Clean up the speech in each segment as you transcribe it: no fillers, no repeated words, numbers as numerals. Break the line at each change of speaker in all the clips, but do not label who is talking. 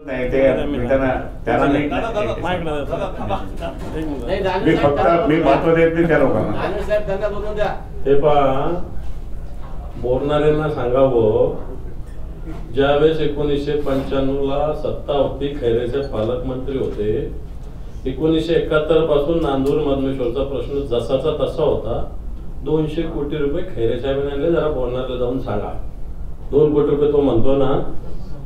नाही ते त्यांना मी फक्त मी महत्व देत नाही त्या लोकांना.
हे पहा, बोलणाऱ्यांना सांगावं, ज्यावेळेस 1995 सत्ता होती, खैरेचे पालकमंत्री होते. 1971 पासून नांदूर मधमेश्वरचा प्रश्न जसाचा तसा होता. 200 कोटी रुपये खैरे साहेबांनी आणले. जरा बोलणाऱ्याला जाऊन सांगा, 2 कोटी रुपये तो म्हणतो ना,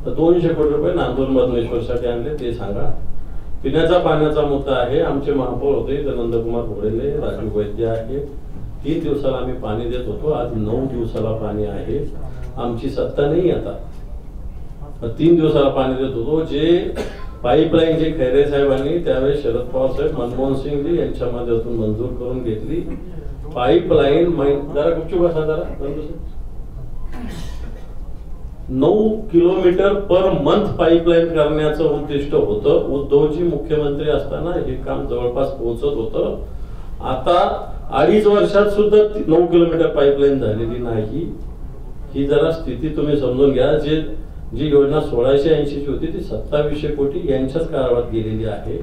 तर 200 कोटी रुपये नांदूर मधमेश्वरसाठी आणले ते सांगा. पिण्याचा पाण्याचा मुद्दा आहे. आमचे महापौर होते नंदकुमार घोडेले, राजू वैद्य आहे. 3 दिवसाला आम्ही पाणी देत होतो. आज 9 दिवसाला पाणी आहे. आमची सत्ता नाही आता. 3 दिवसाला पाणी देत होतो. जे पाईपलाईन जे खैरे साहेबांनी त्यावेळेस शरद पवार साहेब, मनमोहन सिंगजी यांच्या माध्यमातून मंजूर करून घेतली पाईपलाईन. जरा गुपचूप बसा जरा. 9 किलोमीटर पर मंथ पाईपलाईन करण्याचं उद्दिष्ट होतं. उद्धवजी मुख्यमंत्री असताना हे काम जवळपास पोहोचत होतं. आता 2.5 वर्षात सुद्धा 9 किलोमीटर पाईपलाईन झालेली नाही. ही जरा स्थिती तुम्ही समजून घ्या. जी योजना 1680 ची होती ती 2700 कोटी यांच्याच काळात गेलेली आहे.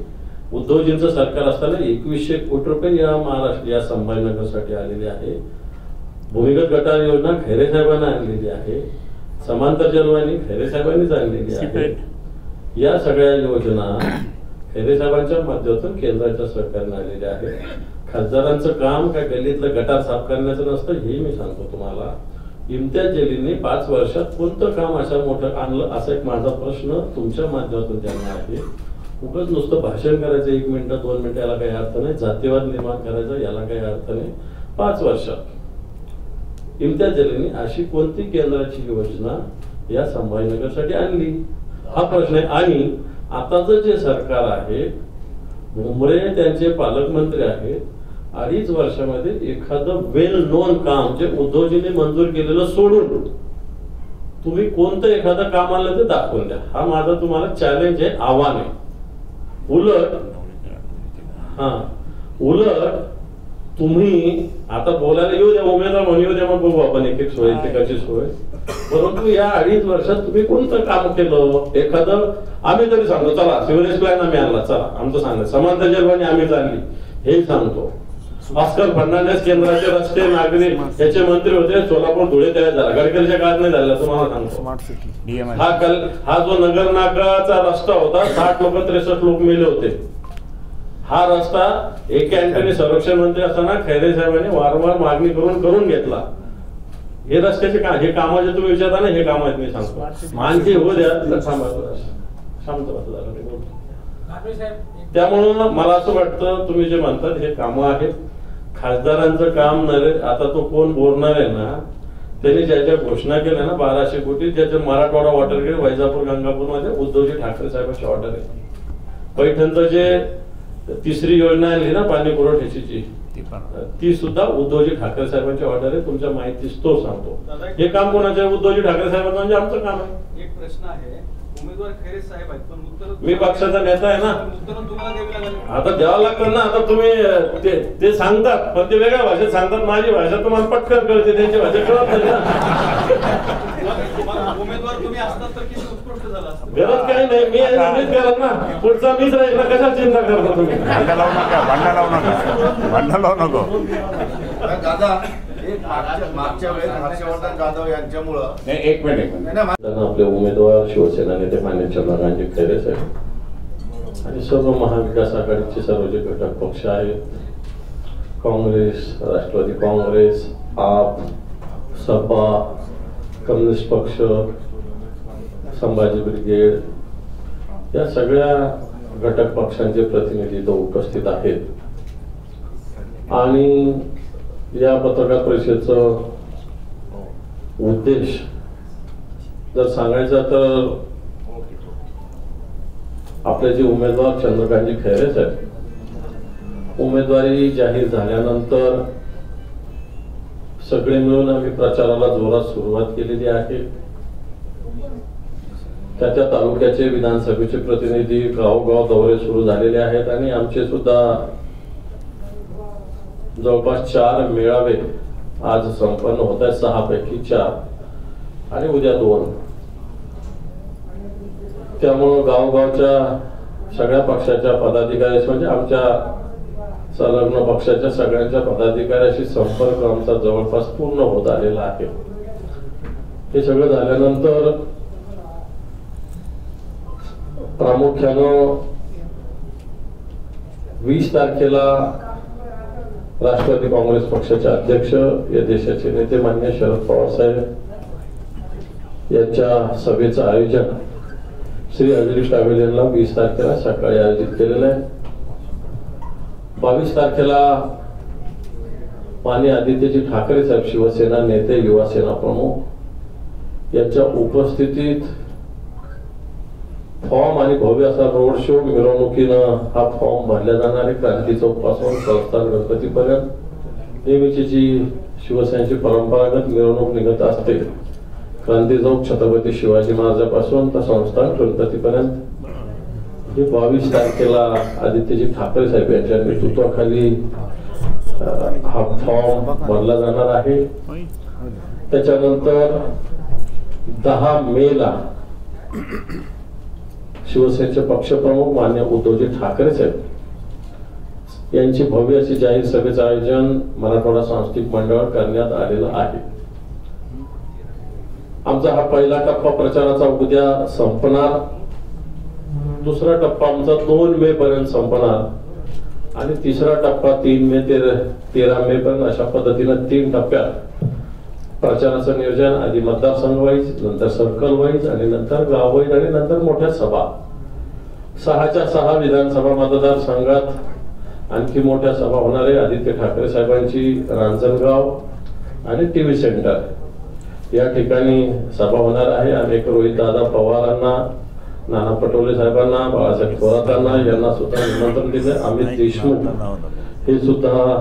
उद्धवजींचं सरकार असताना 2100 कोटी रुपये या महाराष्ट्र या संभाजीनगरसाठी आलेले आहे. भूमिगत गटार योजना खैरे साहेबांना आणलेली आहे. समांतर जलवाहिनी खैरे साहेबांनीच आणलेली आहे. या सगळ्या योजना खैरे साहेबांच्या माध्यमातून केंद्राच्या सरकारने आलेल्या आहे. खासदारांचं काम काय गल्लीतलं गटार साफ करण्याचं नसतं, हे मी सांगतो तुम्हाला. इम्तियाज जलीलने 5 वर्षात कोणतं काम अशा मोठं आणलं, असा एक माझा प्रश्न तुमच्या माध्यमातून त्यांना आहे. उगाच नुसतं भाषण करायचं 1 मिनिट 2 मिनिटं याला काही अर्थ नाही. जातीवाद निर्माण करायचा याला काही अर्थ नाही. 5 वर्षात इम्तियाज जलीलने अशी कोणती केंद्राची योजना या संभाजीनगरसाठी आणली, हा प्रश्न आहे. आणि आताचं जे सरकार आहे, भुमरे त्यांचे पालकमंत्री आहेत. 2.5 वर्षामध्ये एखादं वेल नोन काम जे उद्धवजींनी मंजूर केलेलं सोडून तुम्ही कोणतं एखादं काम आणलं ते दाखवून द्या. हा माझा तुम्हाला चॅलेंज आहे, आव्हान आहे. उलट तुम्ही आता बोलायला येऊ द्या, उमेदवार म्हणून येऊ द्या, मग बघू आपण एक एक सोय एकेकाची सोय. परंतु या 2.5 वर्षात तुम्ही कोणतं काम केलं एखादं? आम्ही तरी सांगतो, चला सिव्हिल प्लॅन आम्ही आणला, चला आमचं सांगा. समांतर जलवाहिनी आम्ही आणली, हे सांगतो. ऑस्कर फर्नांडिस केंद्राचे रस्ते नागरी याचे मंत्री होते. सोलापूर धुळे तयार झाला, गडकरीच्या काळात नाही झाला, तुम्हाला सांगतो. हा जो नगर नाकाचा रस्ता होता, 60 लोक 63 लोक मेले होते. हा रस्ता एक अँटनी संरक्षण मंत्री असताना खैरे साहेबांनी वारंवार मागणी करून घेतला. हे रस्त्याचे काम, हे कामाचे तुम्ही विचारता ना, हे काम आहेत मी सांगतो. आणखी हो द्या, त्यामुळं मला असं वाटतं तुम्ही जे म्हणतात हे कामं आहेत. खासदारांचं काम नव्हे. आता तो कोण बोलणार आहे ना, त्यांनी ज्या ज्या घोषणा केल्या ना, 1200 कोटी, ज्याचे मराठवाडा वॉटरग्रीड वैजापूर गंगापूर मध्ये उद्धवजी ठाकरे साहेबांची ऑर्डर आहे. पैठणचं जे 3री योजना आणली ना पाणी पुरवठ्याची, ती सुद्धा उद्धवजी ठाकरे साहेबांची ऑर्डर आहे. तुमच्या माहितीच तो सांगतो. हे काम कोणाचे? उद्धवजी ठाकरे साहेबांचं, म्हणजे आमचं काम आहे.
एक प्रश्न आहे, उमेदवार खैरे साहेब आहेत, पण उत्तर
मी पक्षाचा नेता आहे ना,
उत्तर तुम्हाला द्यावी लागेल. आता
द्यावं लागतं ना. आता तुम्ही ते सांगतात, पण ते वेगळ्या भाषेत सांगतात. माझी भाषा तुम्हाला पटकन कळते, त्यांची भाषा कळत नाही ना.
उमेदवार तुम्ही असतात तर किती उत्कृष्ट झाला असतं.
गरज काही नाही, मीच करत ना, पुढचा मीच राहील ना. कशाला चिंता करता तुम्ही?
भांडण लावू नको.
दादा, मागच्या वेळेस हर्षवर्धन जाधव यांच्यामुळं
एक मिनिट
आपले उमेदवार शिवसेना नेते मान्य चंद्रकांतजी खैरे साहेब आणि सर्व महाविकास आघाडीचे सर्व जे घटक पक्ष आहेत, काँग्रेस, राष्ट्रवादी काँग्रेस, आप, सपा, कम्युनिस्ट पक्ष, संभाजी ब्रिगेड, या सगळ्या घटक पक्षांचे प्रतिनिधी इथं उपस्थित आहेत. आणि या पत्रकार परिषदेचा उद्देश जर सांगायचा तर आपले जे उमेदवार चंद्रकांतजी खैरे साहेब उमेदवारी जाहीर झाल्यानंतर सगळे मिळून आम्ही प्रचाराला जोरात सुरुवात केलेली आहे. त्या तालुक्याचे विधानसभेचे प्रतिनिधी गावोगाव दौरे सुरू झालेले आहेत आणि आमचे सुद्धा जवळपास 4 मेळावे आज संपन्न होत आहेत. 6 पैकी 4 आणि उद्या 2. त्यामुळं गावगावच्या सगळ्या पक्षाच्या पदाधिकारी म्हणजे आमच्या संलग्न पक्षाच्या सगळ्यांच्या पदाधिकाऱ्याशी संपर्क आमचा जवळपास पूर्ण होत आलेला आहे. हे सगळं झाल्यानंतर प्रामुख्यानं 20 तारखेला राष्ट्रवादी काँग्रेस पक्षाचे अध्यक्ष, या देशाचे नेते माननीय शरद पवार साहेब यांच्या सभेचं आयोजन श्री अंजली ट्रॅव्हलिंगला 20 तारखेला सकाळी आयोजित केलेलं आहे. 22 तारखेला माननीय आदित्यजी ठाकरे साहेब, शिवसेना नेते, युवा सेना प्रमुख यांच्या उपस्थितीत फॉर्म आणि भव्य असा रोड शो मिरवणुकीनं हा फॉर्म भरला जाणार आहे. क्रांती चौक पासून संस्थान गणपतीपर्यंत नेहमीची जी शिवसेनेची परंपरागत मिरवणूक निघत असते, क्रांती चौक छत्रपती शिवाजी महाराजापासून तर संस्थान गणपतीपर्यंत, ही 22 तारखेला आदित्यजी ठाकरे साहेब यांच्या नेतृत्वाखाली हा फॉर्म भरला जाणार आहे. त्याच्यानंतर 10 मेला शिवसेनेचे पक्षप्रमुख माननीय उद्धवजी ठाकरे साहेब यांची भव्य अशी जाहीर सभेचं आयोजन मराठवाडा सांस्कृतिक मंडळावर करण्यात आलेलं आहे. आमचा हा पहिला टप्पा प्रचाराचा उद्या संपणार. दुसरा टप्पा आमचा 2 मे पर्यंत संपणार आणि तिसरा टप्पा 3 मे ते 13 मे पर्यंत, अशा पद्धतीनं 3 टप्प्यात प्रचाराचं नियोजन, आधी मतदारसंघ वाईज, नंतर सर्कल वाईज आणि नंतर गाव वाईज आणि नंतर मोठ्या सभा. 6च्या 6 विधानसभा मतदारसंघात आणखी मोठ्या सभा होणार आहे. आदित्य ठाकरे साहेबांची रांजणगाव आणि टीव्ही सेंटर या ठिकाणी सभा होणार आहे. अनेक रोहित दादा पवारांना, नाना पटोले साहेबांना, बाळासाहेब थोरातांना यांना सुद्धा निमंत्रण दिले. अमित देशमुख हे सुद्धा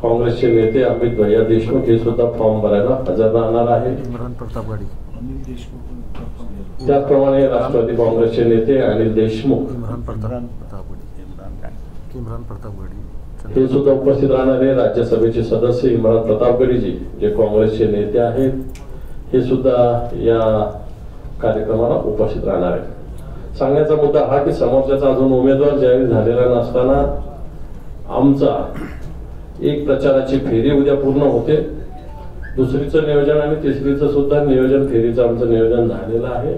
काँग्रेसचे नेते, अमित भैया देशमुख हे सुद्धा फॉर्म भरायला हजर राहणार आहे. त्याचप्रमाणे राष्ट्रवादी काँग्रेसचे नेते अनिल देशमुख हे सुद्धा उपस्थित राहणार आहे. राज्यसभेचे सदस्य इम्रान प्रतापगडीजी जे काँग्रेसचे नेते आहेत, हे सुद्धा या कार्यक्रमाला उपस्थित राहणार आहे. सांगण्याचा मुद्दा हा की समोरच्याचा अजून उमेदवार जाहीर झालेला नसताना आमचा एक प्रचाराची फेरी उद्या पूर्ण होते. दुसरीचं नियोजन आणि तिसरीचं सुद्धा नियोजन, फेरीचं आमचं नियोजन झालेलं आहे.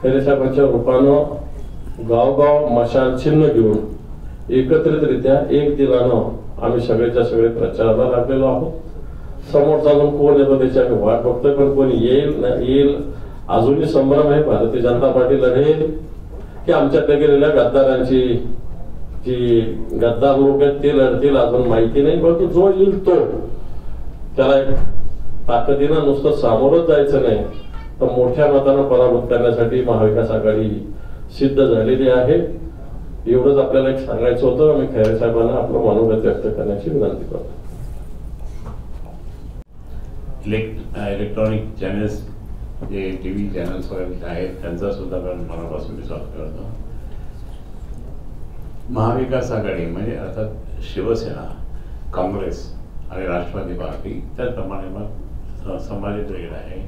खैरे साहेबांच्या रूपानं गावगाव मशाल चिन्ह घेऊन एकत्रितरित्या एक दिलानं आम्ही सगळेच्या सगळे प्रचाराला लागलेलो आहोत. समोरचा अजून कोण येतो त्याची आम्ही वाट बघतोय, पण कोणी येईल अजूनही संभ्रम आहे. भारतीय जनता पार्टी लढेल की आमच्याकडे गेलेल्या गद्दारांची जी गद्दार लोक आहेत ते लढतील अजून माहिती नाही. परंतु जो येईल तो, त्याला एक ताकदीनं नुसतं सामोरच जायचं नाही, तर मोठ्या मतानं पराभूत करण्यासाठी महाविकास आघाडी सिद्ध झालेली आहे. एवढंच आपल्याला एक सांगायचं होतं. मी खैरे साहेबांना आपलं मनोगत व्यक्त करण्याची विनंती करतो.
इलेक्ट्रॉनिक चॅनल्स जे टीव्ही चॅनल्स वगैरे आहेत त्यांचा सुद्धा मनापासून मी स्वागत करतो. महाविकास आघाडी म्हणजे अर्थात शिवसेना, काँग्रेस आणि राष्ट्रवादी पार्टी, त्याचप्रमाणे मग संभाजी ब्रिगेड आहे,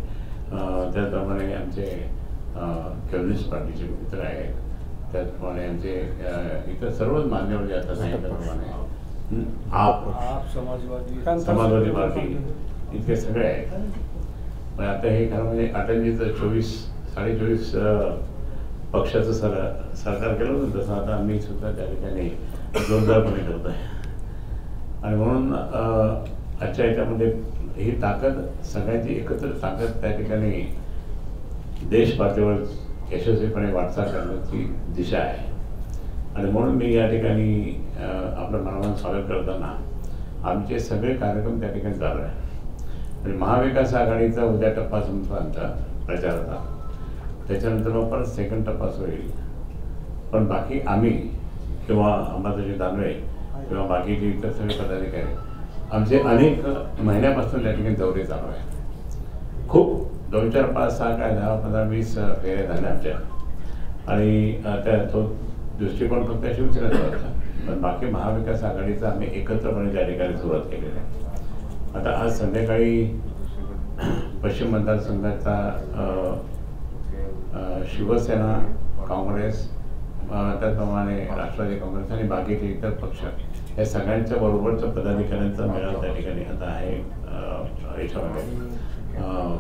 त्याचप्रमाणे आमचे कम्युनिस्ट पार्टीचे मित्र आहेत, त्याचप्रमाणे आमचे इतर सर्वच मान्यवर जे आता सांगितल्याप्रमाणे आप समाजवादी पार्टी इतके सगळे आहेत. पण आता हे खरं म्हणजे अटलजीचं 24-24 पक्षाचं सरकार केलं होतं, तसं आता आम्ही सुद्धा त्या ठिकाणी जोरदारपणे करत आहे. आणि म्हणून आजच्या याच्यामध्ये ही ताकद, सगळ्यांची एकत्र ताकद त्या ठिकाणी देश पातळीवर यशस्वीपणे वाटचाल करण्याची दिशा आहे. आणि म्हणून मी या ठिकाणी आपलं मनापासून स्वागत करताना आमचे सगळे कार्यक्रम त्या ठिकाणी चालू आहे. आणि महाविकास आघाडीचा उद्या टप्पा संपतो आमचा प्रचाराचा, त्याच्यानंतर मग परत सेकंड टप्पा होईल. पण बाकी आम्ही किंवा अंबादाजी दानवे किंवा बाकीचे इतर सगळे पदाधिकारी आमचे अनेक महिन्यापासून त्या ठिकाणी दौरे चालू आहे. खूप 2, 4, 5, 6 काय 10, 15, 20 फेऱ्या झाल्या आमच्या. आणि त्या तो दृष्टिकोन फक्त शिवसेनेचा होता, पण बाकी महाविकास आघाडीचा आम्ही एकत्रपणे त्या ठिकाणी सुरुवात केलेली आहे. आता आज संध्याकाळी पश्चिम मतदारसंघाचा शिवसेना काँग्रेस, त्याचप्रमाणे राष्ट्रवादी काँग्रेस आणि बाकीचे इतर पक्ष या सगळ्यांच्या बरोबरचं पदाधिकाऱ्यांचा मेळावा त्या ठिकाणी आता आहे याच्यामध्ये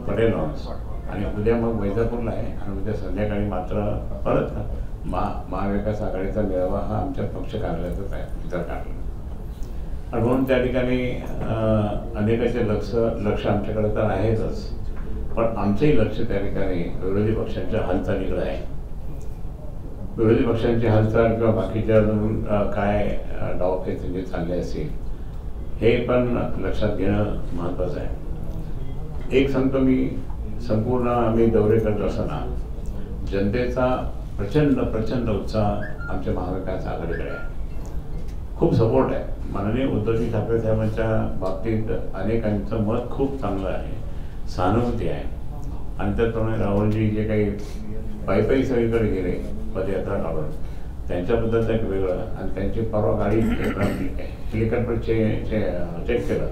पटेल लॉन्स. आणि उद्या मग वैजापूरला आहे आणि उद्या संध्याकाळी मात्र परत महाविकास आघाडीचा मेळावा हा आमच्या पक्ष कार्यालयातच आहे इतर काढला. आणि म्हणून त्या ठिकाणी अनेकाचे लक्ष आमच्याकडे तर आहेतच, पण आमचंही लक्ष त्या ठिकाणी विरोधी पक्षांच्या हालचालीकडे आहे. विरोधी पक्षांची हालचाल किंवा बाकीच्या अजून काय डावपेच जे चालले असेल हे पण लक्षात घेणं महत्त्वाचं आहे. एक सांगतो मी, संपूर्ण आम्ही दौरे करत असताना जनतेचा प्रचंड उत्साह आमच्या महाविकास आघाडीकडे आहे. खूप सपोर्ट आहे. माननीय उद्धवजी ठाकरे साहेबांच्या बाबतीत अनेकांचं मत खूप चांगलं आहे, सहानुभूती आहे. आणि त्याचप्रमाणे राहुलजी जे काही पायी सगळीकडे गेले पदयात्रा काढून त्यांच्याबद्दलचं एक वेगळं, आणि त्यांची परवा गाडी हेलिकॉप्टर चेक केलं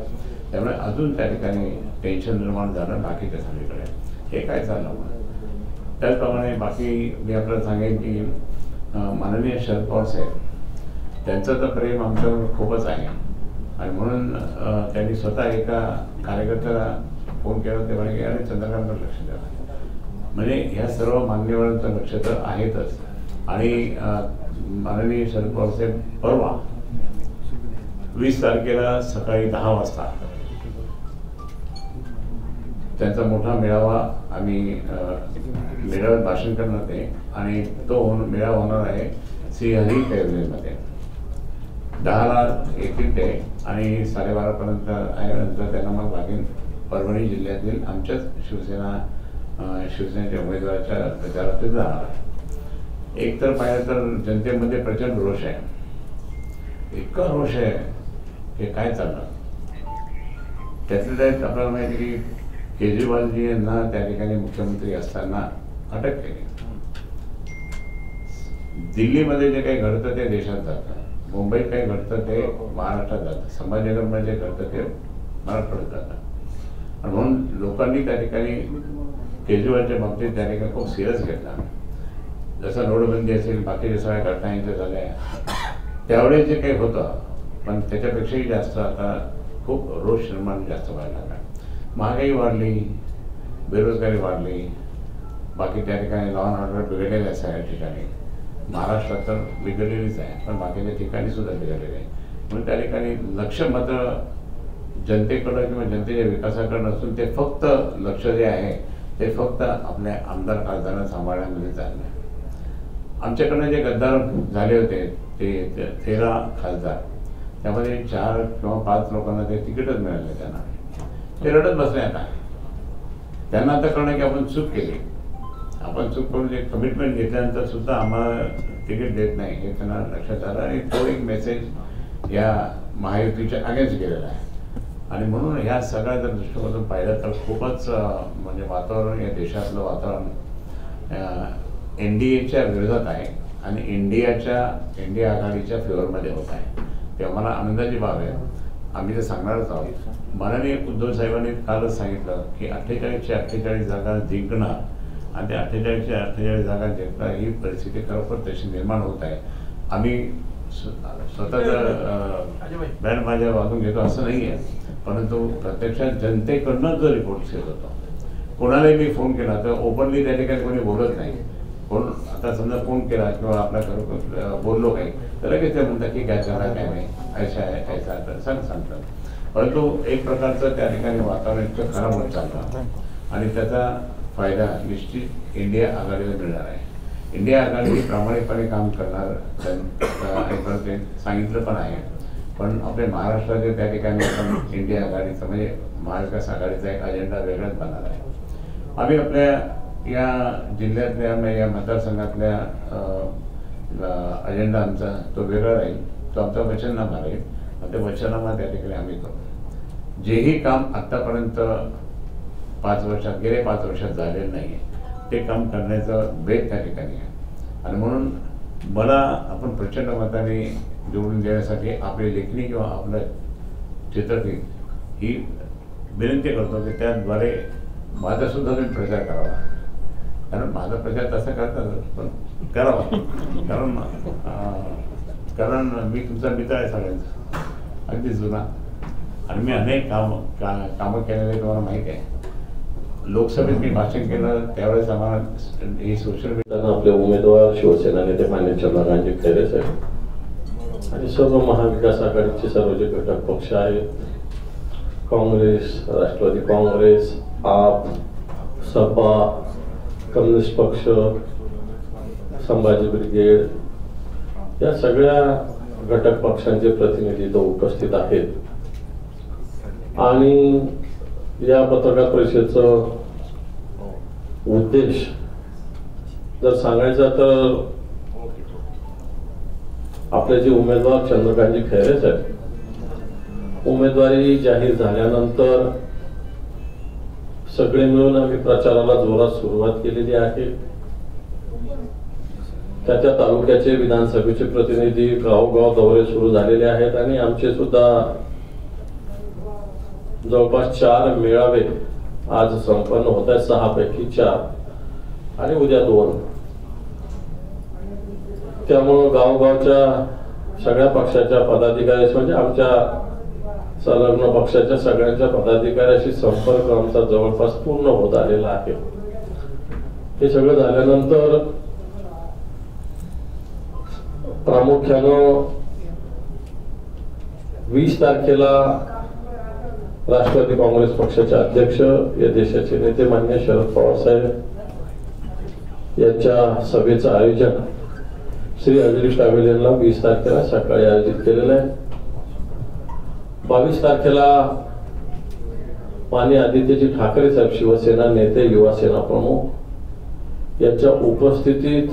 त्यामुळे अजून त्या ठिकाणी टेन्शन निर्माण झालं बाकीच्या सगळीकडे. हे काय चाललं. त्याचप्रमाणे बाकी मी आपल्याला सांगेन की माननीय शरद पवार साहेब त्यांचं तर प्रेम आमच्यावर खूपच आहे. आणि म्हणून त्यांनी स्वतः एका कार्यकर्त्याला फोन केला ते म्हणे आणि चंद्रकांतवर लक्ष द्या. म्हणजे ह्या सर्व मान्यवरांचं लक्ष तर आहेतच. आणि माननीय शरद पवार साहेब परवा 20 तारखेला सकाळी 10 वाजता त्यांचा मोठा मेळावा आम्ही मेळाव्यात भाषण करणार आहे. आणि तो मेळावा होणार आहे श्रीहरी कैरनेमध्ये. 10ला येतील ते आणि 12:30पर्यंत आल्यानंतर त्यांना मग लागेल परभणी जिल्ह्यातील आमच्याच शिवसेनेच्या उमेदवाराच्या प्रचारात जाणार. एक तर पाहिलं तर जनतेमध्ये प्रचंड रोष आहे. इतका रोष आहे की काय चाललं. त्यातल्या त्यात आपल्याला माहिती की केजरीवालजी यांना त्या ठिकाणी मुख्यमंत्री असताना अटक केली. दिल्लीमध्ये जे काही घडतं ते देशात जातं, मुंबईत काही घडतं ते महाराष्ट्रात जातं, संभाजीनगरमध्ये जे घडतं ते महाराष्ट्रात जातं. आणि म्हणून लोकांनी त्या ठिकाणी केजरीवालच्या बाबतीत त्या ठिकाणी खूप सिरियस घेतला. जसं नोटबंदी असेल, बाकीच्या सगळ्या घटना यांच्या झाल्या त्यावेळेस जे काही होतं, पण त्याच्यापेक्षाही जास्त आता खूप रोष निर्माण जास्त व्हायला लागला. महागाई वाढली, बेरोजगारी वाढली, बाकी त्या ठिकाणी लॉ अँड ऑर्डर बिघडलेलं आहे. सगळ्या ठिकाणी महाराष्ट्रात तर बिघडलेलीच आहे, पण बाकीच्या ठिकाणी सुद्धा बिघडलेलं आहे. म्हणून त्या ठिकाणी लक्ष मात्र जनतेकडं किंवा जनतेच्या विकासाकडे नसून ते फक्त लक्ष जे आहे ते फक्त आपल्या आमदार खासदारांना सांभाळण्यामध्ये चाललं आहे. आमच्याकडनं जे गद्दार झाले होते ते 13 खासदार, त्यामध्ये 4 किंवा 5 लोकांना ते तिकीटच मिळाले. त्यांना ते रडत बसले. आता त्यांना आता कळलं की आपण चूक केली. आपण चूक करून जे कमिटमेंट घेतल्यानंतर सुद्धा आम्हाला तिकीट देत नाही हे त्यांना लक्षात आलं. आणि तो एक मेसेज या महायुतीच्या अगेन्स्ट गेलेला आहे. आणि म्हणून ह्या सगळ्या जर दृष्टिकोनातून पाहिलं तर खूपच म्हणजे वातावरण या देशातलं वातावरण NDAच्या विरोधात आहे आणि इंडिया आघाडीच्या फेवरमध्ये होत आहे. तेव्हा मला आनंदाची बाब आहे. आम्ही ते सांगणारच आहोत. माननीय उद्धव साहेबांनी कालच सांगितलं की 48च्या 48 जागा जिंकणार आणि त्या 48च्या 48 जागा जिंकणार ही परिस्थिती खरोखर तशी निर्माण होत आहे. आम्ही स्वतः बँड माझ्या वागून घेतो असं नाही आहे, परंतु प्रत्यक्षात जनतेकडनं जो रिपोर्ट येत होतो. कोणालाही मी फोन केला तर ओपनली त्या ठिकाणी कोणी बोलत नाही. कोण आता समजा फोन केला किंवा आपल्या घरोघर बोललो काही तर लगेच ते म्हणतात की काय करा काय नाही ऐसा आहे ऐसा तर सांगतात. परंतु एक प्रकारचं त्या ठिकाणी वातावरण इतकं खराब होत चाललं आणि त्याचा फायदा निश्चित इंडिया आघाडीला मिळणार आहे. इंडिया आघाडी प्रामाणिकपणे काम करणार ते सांगितलं पण आहे. पण आपल्या महाराष्ट्राच्या त्या ठिकाणी आपण इंडिया आघाडीचा म्हणजे महाविकास आघाडीचा एक अजेंडा वेगळाच बनणार आहे. आम्ही आपल्या या जिल्ह्यातल्या या मतदारसंघातल्या अजेंडा आमचा तो वेगळा राहील. तो आमचा वचननामा राहील. ते वचननामा त्या ठिकाणी आम्ही करू. जेही काम आत्तापर्यंत 5 वर्षात गेले 5 वर्षात झालेलं नाही ते काम करण्याचं बेत त्या ठिकाणी आहे. आणि म्हणून मला आपण प्रचंड मताने निवडून देण्यासाठी आपली लेखणी किंवा आपलं चित्रफित ही विनंती करतो की त्याद्वारे माझासुद्धा तुम्ही प्रचार करावा. कारण माझा प्रचार तसा करतात पण करावं. कारण मी तुमचा मित्र आहे सगळ्यांचा, अगदी जुना, आणि मी अनेक कामं केलेले तुम्हाला माहीत आहे. लोकसभेत मी भाषण केलं त्यावेळेस आम्हाला हे सोशल मीडिया
आपले उमेदवार शिवसेना नेते मान्य चंद्रकांतजी खैरे साहेब आणि सर्व महाविकास आघाडीचे सर्व जे घटक पक्ष आहेत, काँग्रेस, राष्ट्रवादी काँग्रेस, आप, सपा, कम्युनिस्ट पक्ष, संभाजी ब्रिगेड, या सगळ्या घटक पक्षांचे प्रतिनिधी तो उपस्थित आहेत. आणि या पत्रकार परिषदेचा उद्देश जर सांगायचा तर आपले जे उमेदवार चंद्रकांतजी खैरे साहेब उमेदवारी जाहीर झाल्यानंतर सगळे मिळून आम्ही प्रचाराला जोरात सुरुवात केलेली आहे. त्या तालुक्याचे विधानसभेचे प्रतिनिधी गावोगाव दौरे सुरू झालेले आहेत आणि आमचे सुद्धा जवळपास 4 मेळावे आज संपन्न होत आहेत, 6 पैकी 4 आणि उद्या 2. त्यामुळं गावगावच्या सगळ्या पक्षाच्या पदाधिकारी म्हणजे आमच्या संलग्न पक्षाच्या सगळ्यांच्या पदाधिकाऱ्याशी संपर्क आमचा जवळपास पूर्ण होत आलेला आहे. हे सगळं झाल्यानंतर प्रामुख्यानं 20 तारखेला राष्ट्रवादी काँग्रेस पक्षाचे अध्यक्ष, या देशाचे नेते माननीय शरद पवार साहेब यांच्या सभेचं आयोजन श्री अंजली पॅव्हिलियनला 20 तारखेला सकाळी आयोजित केलेलं आहे. 22 तारखेला माननीय आदित्यजी ठाकरे साहेब शिवसेना नेते, युवा सेना प्रमुख यांच्या उपस्थितीत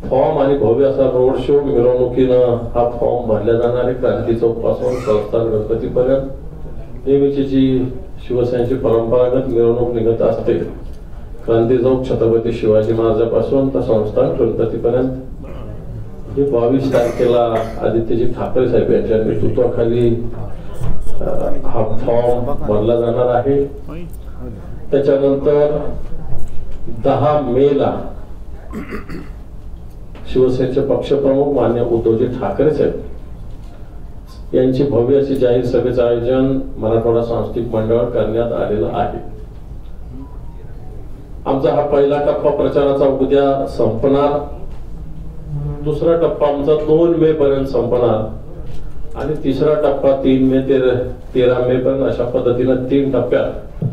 फॉर्म आणि भव्य असा रोड शो मिरवणुकीनं हा फॉर्म भरला जाणार आहे. क्रांती चौक पासून संस्थान गणपतीपर्यंत नेहमीची जी शिवसेनेची परंपरागत मिरवणूक निघत असते, क्रांती चौक छत्रपती शिवाजी महाराजापासून तर संस्थान गणपतीपर्यंत, हे 22 तारखेला आदित्यजी ठाकरे साहेब यांच्या नेतृत्वाखाली हा फॉर्म भरला जाणार आहे. त्याच्यानंतर 10 मेला शिवसेनेचे पक्षप्रमुख मान्य उद्धवजी ठाकरे साहेब यांची भव्य अशी जाहीर सभेचं आयोजन मराठवाडा सांस्कृतिक मंडळावर करण्यात आलेलं आहे. आमचा हा पहिला टप्पा प्रचाराचा उद्या संपणार. दुसरा टप्पा आमचा 2 मे पर्यंत संपणार आणि तिसरा टप्पा 3 मे ते 13 मे पर्यंत, अशा पद्धतीनं 3 टप्प्यात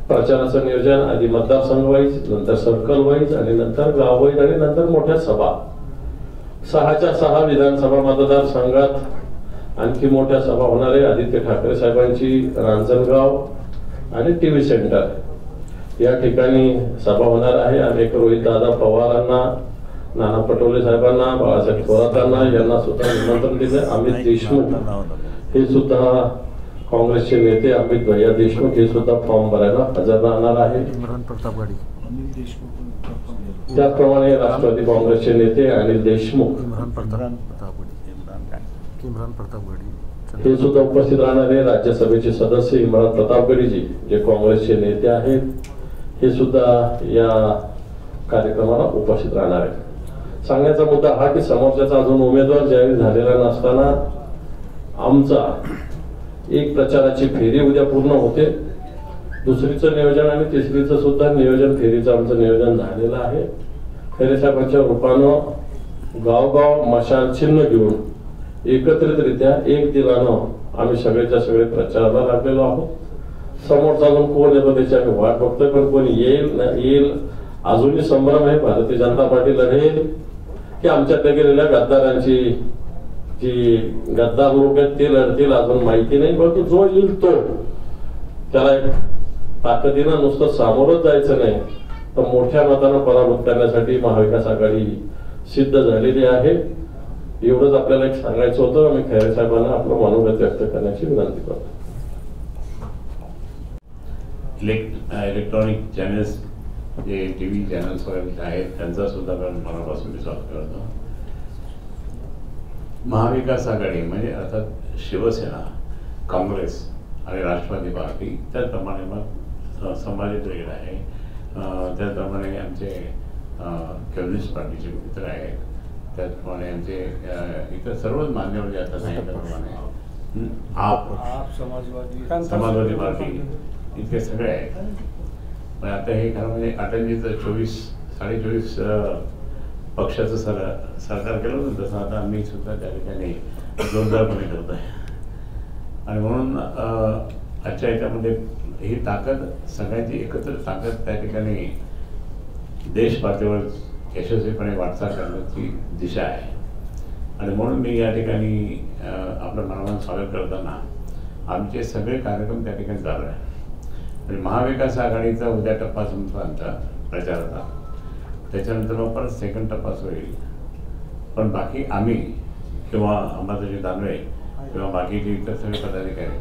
प्रचाराचं नियोजन, आधी मतदारसंघ वाईज, नंतर सर्कल वाईज आणि नंतर गाव वाईज आणि नंतर मोठ्या सभा. 6च्या 6 विधानसभा मतदारसंघात आणखी मोठ्या सभा होणार आहे. आदित्य ठाकरे साहेबांची रांजणगाव आणि टीव्ही सेंटर या ठिकाणी सभा होणार आहे. आम्ही रोहित दादा पवारांना, नाना पटोले साहेबांना, बाळासाहेब थोरातांना यांना सुद्धा निमंत्रण दिले. अमित देशमुख हे सुद्धा काँग्रेसचे नेते अमित भैया देशमुख हे सुद्धा फॉर्म भरायला हजर राहणार आहे. त्याचप्रमाणे राष्ट्रवादी काँग्रेसचे नेते अनिल देशमुख हे सुद्धा उपस्थित राहणार आहे. राज्यसभेचे सदस्य इम्रान प्रतापगडीजी जे काँग्रेसचे नेते आहेत हे सुद्धा या कार्यक्रमाला उपस्थित राहणार आहे. सांगण्याचा मुद्दा हा की समोरच्याचा अजून उमेदवार जाहीर झालेला नसताना आमचा एक प्रचाराची फेरी उद्या पूर्ण होते. दुसरीचं नियोजन आणि तिसरीचं सुद्धा नियोजन, फेरीचं आमचं नियोजन झालेलं आहे. खैरे साहेबांच्या रूपानं गावगाव मशाल चिन्ह घेऊन एकत्रितरित्या एक दिलानं आम्ही सगळेच्या सगळे प्रचाराला लागलेलो आहोत. समोरचा अजून कोण येतो त्याची आम्ही वाट बघतोय, पण कोणी येईल अजूनही संभ्रम आहे. भारतीय जनता पार्टी लढेल की आमच्याकडे गेलेल्या गद्दारांची जी गद्दार लोक आहेत ते लढतील अजून माहिती नाही. परंतु जो येईल तो, त्याला एक ताकदीनं नुसतं सामोरच जायचं नाही तर मोठ्या मतानं पराभूत करण्यासाठी महाविकास आघाडी सिद्ध झालेली आहे. एवढंच आपल्याला एक सांगायचं होतं. आम्ही खैरे साहेबांना आपलं मनोगत व्यक्त करण्याची विनंती करतो.
इलेक्ट्रॉनिक चॅनल्स जे टीव्ही चॅनल्स वगैरे आहेत त्यांचा सुद्धा मनापासून मी स्वागत करतो. महाविकास आघाडी म्हणजे अर्थात शिवसेना, काँग्रेस आणि राष्ट्रवादी पार्टी, त्याचप्रमाणे मग संभाजी ब्रिगेड आहे, त्याचप्रमाणे आमचे कम्युनिस्ट पार्टीचे मित्र आहेत, त्याचप्रमाणे आमचे इतर सर्वच मान्यवर जे आता सांगितल्याप्रमाणे आप समाजवादी पार्टी इतके सगळे आहेत. पण आता हे खरं म्हणजे अटलजीचं 24 पक्षाचं सरकार केलं होतं, तसं आता आम्ही सुद्धा त्या ठिकाणी जोरदारपणे करत आहे. आणि म्हणून आजच्या याच्यामध्ये ही ताकद, सगळ्यांची एकत्र ताकद त्या ठिकाणी देश पातळीवर यशस्वीपणे वाटचाल करण्याची दिशा आहे. आणि म्हणून मी या ठिकाणी आपलं मनापासून स्वागत करताना आमचे सगळे कार्यक्रम त्या ठिकाणी चालू आहे. आणि महाविकास आघाडीचा उद्या टप्पा संपतो आमचा प्रचाराचा, त्याच्यानंतर मग परत सेकंड टप्पा होईल. पण बाकी आम्ही किंवा अंबादाजी दानवे किंवा बाकीचे इतर सगळे पदाधिकारी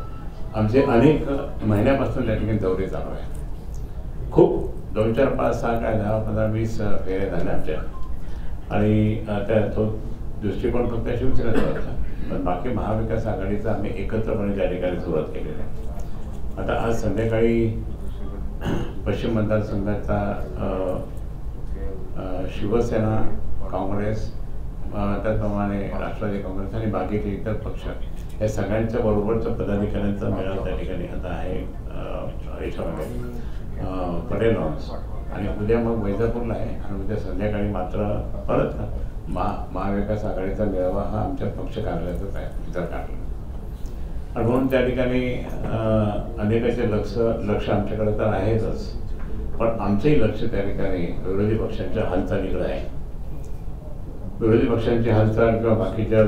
आमचे अनेक महिन्यापासून त्या ठिकाणी दौरे चालू आहे. खूप 2, 4, 5, 6 काय 10, 15, 20 फेऱ्या झाल्या आमच्या. आणि त्या तो दृष्टिकोन फक्त शिवसेनेचा होता, पण बाकी महाविकास आघाडीचा आम्ही एकत्रपणे त्या ठिकाणी सुरुवात केलेली आहे. आता आज संध्याकाळी पश्चिम मतदारसंघाचा शिवसेना, काँग्रेस, त्याचप्रमाणे राष्ट्रवादी काँग्रेस आणि बाकीचे इतर पक्ष या सगळ्यांच्या बरोबरच्या पदाधिकाऱ्यांचा मेळावा त्या ठिकाणी आता आहे याच्यामध्ये पटेल लॉन्स. आणि उद्या मग वैजापूरला आहे. आणि उद्या संध्याकाळी मात्र परत महाविकास आघाडीचा मेळावा हा आमच्या पक्ष कार्यालयातच आहे, इतर कार्यालय. आणि म्हणून त्या ठिकाणी अनेकाचे लक्ष आमच्याकडे तर आहेतच, पण आमचंही लक्ष त्या ठिकाणी विरोधी पक्षांच्या हालचालीकडे आहे. विरोधी पक्षांची हालचाल किंवा बाकीच्या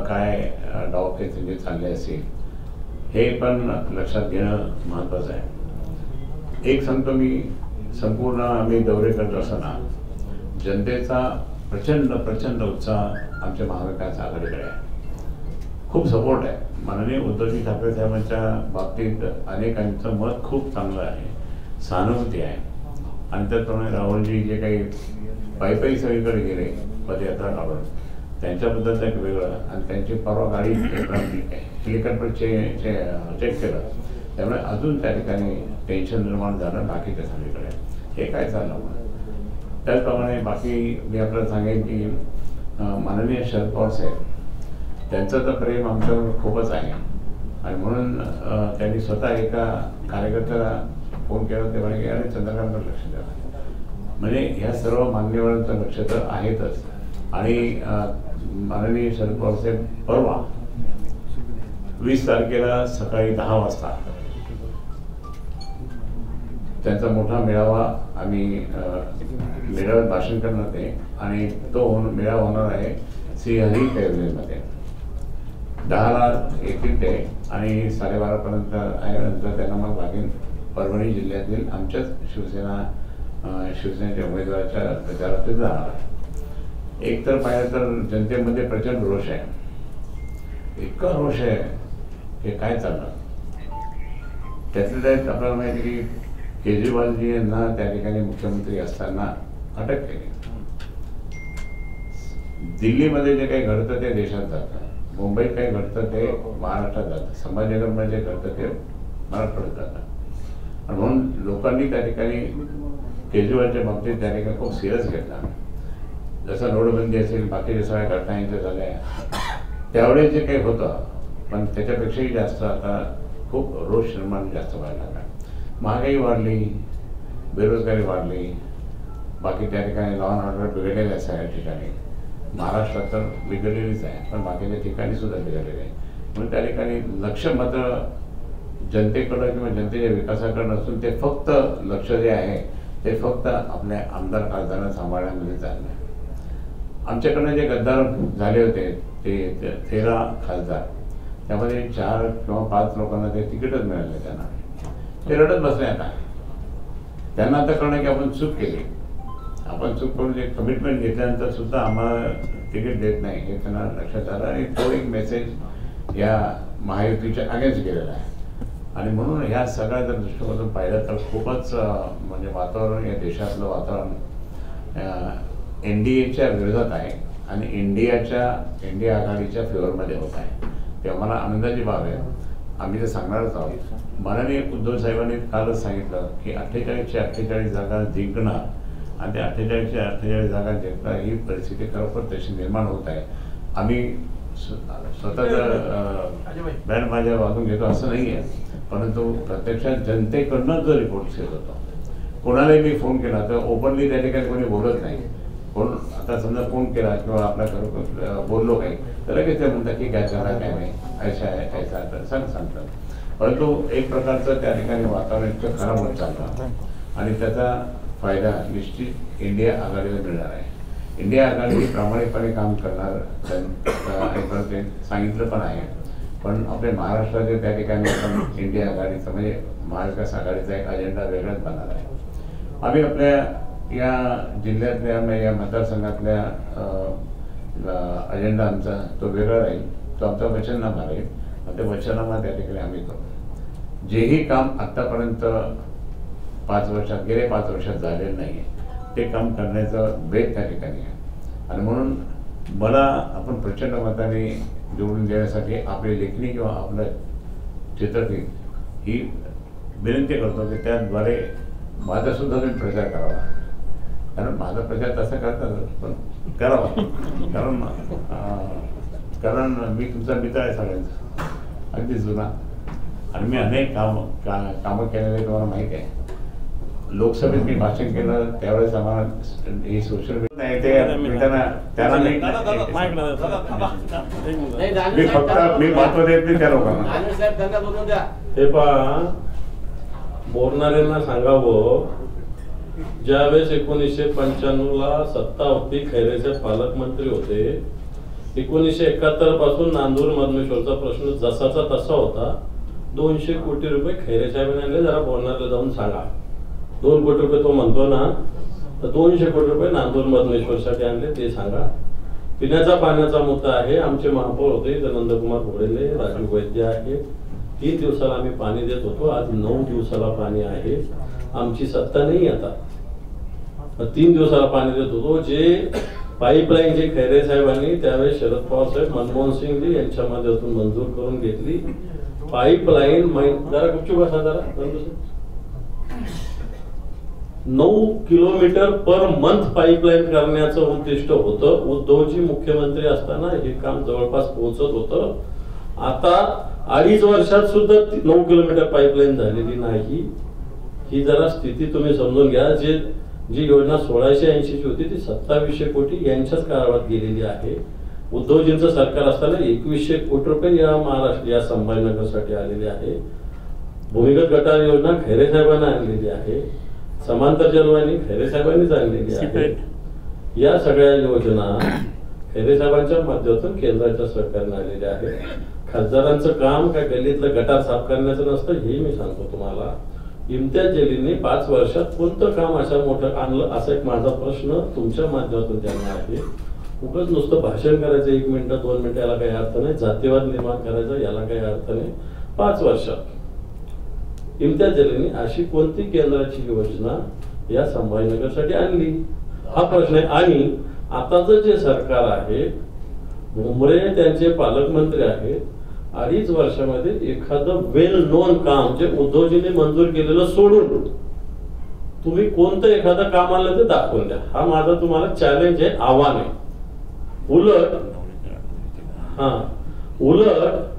काय डावपेच जे चालले असेल हे पण लक्षात घेणं महत्त्वाचं आहे. एक सांगतो मी, संपूर्ण आम्ही दौरे करत असताना जनतेचा प्रचंड उत्साह आमच्या महाविकास आघाडीकडे आहे. खूप सपोर्ट आहे. माननीय उद्धवजी ठाकरे साहेबांच्या बाबतीत अनेकांचं मत खूप चांगलं आहे, सहानुभूती आहे. आणि त्याचप्रमाणे राहुलजी जे काही पायी सगळीकडे गेले पदयात्रा काढून, त्यांच्याबद्दल एक वेगळं. आणि त्यांची परवा गाडी हेलिकॉप्टर चेक केलं, त्यामुळे अजून त्या ठिकाणी टेन्शन निर्माण झालं बाकीच्या सगळीकडे. हे काय चाललं मग. त्याचप्रमाणे बाकी मी आपल्याला सांगेन की माननीय शरद पवार साहेब, त्यांचं तर प्रेम आमच्यावर खूपच आहे. आणि म्हणून त्यांनी स्वतः एका कार्यकर्त्याला फोन केला, ते म्हणे की अरे चंद्रकांतवर लक्ष द्या. म्हणजे ह्या सर्व मान्यवरांचं लक्ष तर आहेतच. आणि माननीय शरद पवार साहेब परवा 20 तारखेला सकाळी 10 वाजता त्यांचा मोठा मेळावा आम्ही मेळाव्यात भाषण करणार आहे. आणि तो मेळावा होणार आहे श्रीहरी कैवलेमध्ये. 10ला येतील ते आणि 12:30पर्यंत आहे. नंतर त्यांना मग बाकी परभणी जिल्ह्यातील आमच्याच शिवसेनेच्या उमेदवाराच्या प्रचारात ते जाणार आहे. एक तर पाहिलं तर जनतेमध्ये प्रचंड रोष आहे, इतका रोष आहे हे काय चाललं. त्यातल्या त्यात आपल्याला माहिती की केजरीवालजी यांना त्या ठिकाणी मुख्यमंत्री असताना अटक केली. दिल्लीमध्ये जे काही घडतं ते देशात जातं, मुंबईत काही घडतं ते महाराष्ट्रात जातं, संभाजीनगरमध्ये जे घडतं ते मराठवाड्यात जातं. आणि म्हणून लोकांनी त्या ठिकाणी केजरीवालच्या बाबतीत त्या ठिकाणी खूप सिरियस घेतला. जसं नोटबंदी असेल, बाकीच्या सगळ्या घटना यांच्या झाल्या, त्यावेळेस जे काही होतं, पण त्याच्यापेक्षाही जास्त आता खूप रोष निर्माण जास्त व्हायला लागला. महागाई वाढली, बेरोजगारी वाढली, बाकी त्या ठिकाणी लॉ अँड ऑर्डर बिघडलेलं आहे. सगळ्या ठिकाणी महाराष्ट्रात तर बिघडलेलीच आहे, पण बाकीच्या ठिकाणी सुद्धा बिघडलेलं आहे. म्हणून त्या ठिकाणी लक्ष मात्र जनतेकडं किंवा जनतेच्या विकासाकडे नसून ते फक्त लक्ष जे आहे ते फक्त आपल्या आमदार खासदारांना सांभाळण्यामध्ये चाललं आहे. आमच्याकडनं जे गद्दार झाले होते ते 13 खासदार, त्यामध्ये 4 किंवा 5 लोकांना ते तिकीटच मिळाले. त्यांना ते रडत बसले. आता त्यांना आता कळलं की आपण चूक केली, आपण चूक करून जे कमिटमेंट घेतल्यानंतर सुद्धा आम्हाला तिकीट देत नाही हे त्यांना लक्षात आलं. आणि तो एक मेसेज या महायुतीच्या अगेन्स्ट गेलेला आहे. आणि म्हणून ह्या सगळ्या जर दृष्टिकोनातून पाहिलं तर खूपच म्हणजे वातावरण या देशातलं वातावरण NDAच्या विरोधात आहे आणि इंडिया आघाडीच्या फेवरमध्ये होत आहे. तेव्हा मला आनंदाची बाब आहे. आम्ही ते सांगणारच आहोत. माननीय उद्धव साहेबांनी कालच सांगितलं की 48च्या 48 जागा जिंकणार आणि त्या 48 जागांच्या ही परिस्थिती खरोखर तशी निर्माण होत आहे. आम्ही स्वतःच बँड माझ्या वागून घेतो असं नाही आहे, परंतु प्रत्यक्षात जनतेकडनं जो रिपोर्ट येत होता, कोणालाही मी फोन केला तर ओपनली त्या ठिकाणी कोणी बोलत नाही. कोण आता समजा फोन केला किंवा आपल्या घरून बोललो काही तर लगेच ते म्हणतात की काय करा काय नाही ऐसा आहे ऐसा तर सांगतात. परंतु एक प्रकारचं त्या ठिकाणी वातावरण इतकं खराब होत चाललं आणि त्याचा फायदा निश्चित इंडिया आघाडीला मिळणार आहे. इंडिया आघाडी प्रामाणिकपणे काम करणार ते सांगितलं पण आहे. पण आपल्या महाराष्ट्राचे त्या ठिकाणी आपण इंडिया आघाडीचं म्हणजे महाविकास आघाडीचा एक अजेंडा वेगळाच बनणार आहे. आम्ही आपल्या या जिल्ह्यातल्या या मतदारसंघातल्या अजेंडा आमचा तो वेगळा राहील. तो आमचा वचननामा राहील आणि ते वचननामा त्या ठिकाणी आम्ही करू. जेही काम आत्तापर्यंत 5 वर्षात गेले 5 वर्षात झालेलं नाही ते काम करण्याचं बेत त्या ठिकाणी आहे. आणि म्हणून मला आपण प्रचंड मताने निवडून देण्यासाठी आपली लेखणी किंवा आपलं चित्रफित ही विनंती करतो की त्याद्वारे माझासुद्धा तुम्ही प्रचार करावा. कारण माझा प्रचार तसा करतात पण करावा. कारण मी तुमचा मित्र आहे सगळ्यांचा अगदी जुना आणि मी अनेक कामं केलेले तुम्हाला माहीत आहे. लोकसभेत मी भाषण केलं त्यावेळेस आम्हाला हे सोशल मीडिया नाही ते मिळताना त्याला मी फक्त मी महत्व देत नाही त्या लोकांना.
हे पहा, बोलणाऱ्यांना सांगावं, ज्यावेळेस 1995ला सत्ता होती, खैरेचे पालकमंत्री होते. 1971 पासून नांदूर मधमेश्वरचा प्रश्न जसाचा तसा होता. 200 कोटी रुपये खैरे साहेबांनी आणले. जरा बोलणाऱ्याला जाऊन सांगा 2 कोटी रुपये तो म्हणतो ना, तर 200 कोटी रुपये नांदूर मधमेश्वरसाठी आणले ते सांगा. पिण्याचा पाण्याचा मुद्दा आहे. आमचे महापौर होते नंदकुमार घोडेले, राजू वैद्य आहे. 3 दिवसाला आम्ही पाणी देत होतो. आज 9 दिवसाला पाणी आहे. आमची सत्ता नाही आता. 3 दिवसाला पाणी देत होतो. जे पाईपलाईन जे खैरे साहेबांनी त्यावेळेस शरद पवार साहेब, मनमोहन सिंगजी यांच्या माध्यमातून मंजूर करून घेतली पाईपलाईन. जरा गुपचूप बसा जरा. 9 किलोमीटर पर मंथ पाईपलाईन करण्याचं उद्दिष्ट होतं. उद्धवजी मुख्यमंत्री असताना हे काम जवळपास पोहोचत होतं. आता 2.5 वर्षात सुद्धा 9 किलोमीटर पाईपलाईन झालेली नाही. ही जरा स्थिती तुम्ही समजून घ्या. जी योजना 1680 ची होती ती 2700 कोटी यांच्याच काळात गेलेली आहे. उद्धवजींचं सरकार असताना 2100 कोटी रुपये या महाराष्ट्र या संभाजीनगरसाठी आलेले आहे. भूमिगत गटार योजना खैरे साहेबांना आणलेली आहे. समांतर जलवाहिनी खैरे साहेबांनीच आणलेली आहे. या सगळ्या योजना खैरे साहेबांच्या माध्यमातून केंद्राच्या सरकारने आलेल्या आहे. खासदारांचं काम काय गल्लीतलं गटार साफ करण्याचं नसतं, हे मी सांगतो तुम्हाला. इम्तियाज जलीलने 5 वर्षात कोणतं काम अशा मोठं आणलं, असा एक माझा प्रश्न तुमच्या माध्यमातून त्यांना आहे. उगाच नुसतं भाषण करायचं 1 मिनिट 2 मिनिटं याला काही अर्थ नाही. जातीवाद निर्माण करायचा याला काही अर्थ नाही. 5 वर्षात इम्तियाज जलीलने अशी कोणती केंद्राची योजना या संभाजीनगरसाठी आणली, हा प्रश्न आहे. आणि आताचं जे सरकार आहे, भुमरे त्यांचे पालकमंत्री आहेत. 2.5 वर्षामध्ये एखादं वेल नोन काम जे उद्धवजींनी मंजूर केलेलं सोडून तुम्ही कोणतं एखादं काम आलं ते दाखवून द्या. हा माझा तुम्हाला चॅलेंज आहे, आव्हान आहे. उलट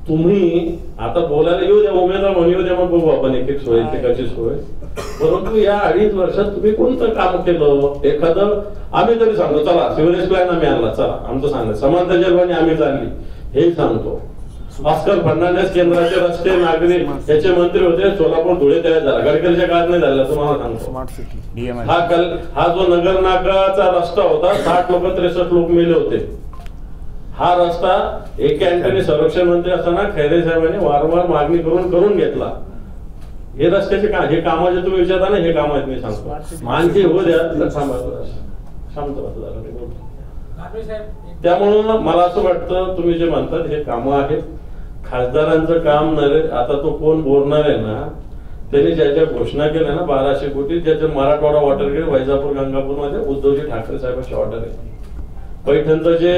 तुम्ही आता बोलायला येऊ द्या, उमेदवार म्हणून येऊ द्या, मग बघू आपण एक सोय एकेकाची सोय. परंतु या 2.5 वर्षात तुम्ही कोणतं काम केलं एखादं आम्ही तरी सांगतो. चला सिव्हिल प्लॅन आम्ही आणला, चला आमचं सांगा. समांतर जलवाहिनी आम्ही आणली हे सांगतो. ऑस्कर फर्नांडिस केंद्राचे रस्ते नागरी याचे मंत्री होते. सोलापूर धुळे तयार झाला, गडकरीच्या काळात नाही झाला. तुम्हाला सांगतो हा जो नगर नाकाचा रस्ता होता, 60 लोक 63 लोक मेले होते. हा रस्ता एक अँटनी संरक्षण मंत्री असताना खैरे साहेबांनी वारंवार मागणी करून घेतला. हे रस्त्याचे हे कामाचे तुम्ही विचारता ना, हे काम आहेत मी सांगतो. आणखी हो द्या, त्यामुळं मला असं वाटतं तुम्ही जे म्हणतात हे कामं आहेत. खासदारांचं काम नव्हे. आता तो कोण बोलणार आहे ना, त्यांनी ज्या ज्या घोषणा केल्या ना 1200 कोटी, ज्याचे मराठवाडा वॉटरग्रीड वैजापूर गंगापूर मध्ये उद्धवजी ठाकरे साहेबांची ऑर्डर आहे. पैठणचं जे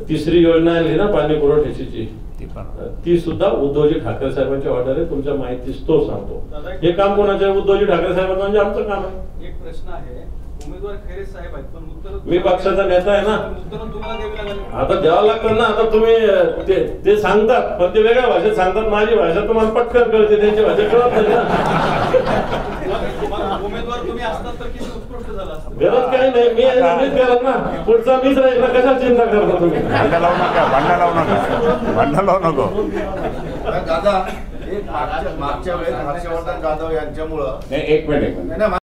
3री योजना आणली ना पाणी पुरवठ्याची, ती सुद्धा उद्धवजी ठाकरे साहेबांची ऑर्डर आहे. तुमच्या माहितीस तो सांगतो. हे काम कोणाचं आहे? उद्धवजी ठाकरे साहेबांचं, म्हणजे आमचं काम आहे.
एक प्रश्न आहे, उमेदवार खैरे साहेब आहेत पण उत्तर
मी पक्षाचा नेता आहे ना.
उत्तर तुम्हाला द्यावी लागेल.
आता द्यावं लागतं ना. आता तुम्ही ते सांगतात पण ते वेगळ्या भाषेत सांगतात. माझी भाषा तुम्हाला पटकन कळते, त्यांची भाषा कळत नाही ना.
मग उमेदवार तुम्ही असतात तर किती उत्कृष्ट झाला असतं.
गरज काही नाही. मीच गरज ना. पुढचा मीच राहील ना. कशाला चिंता करता तुम्ही?
भांडण लावू नको.
दादा हे मागच्या वेळेस हर्षवर्धन जाधव यांच्यामुळं
नाही, एक मिनिट
नाही, नाही,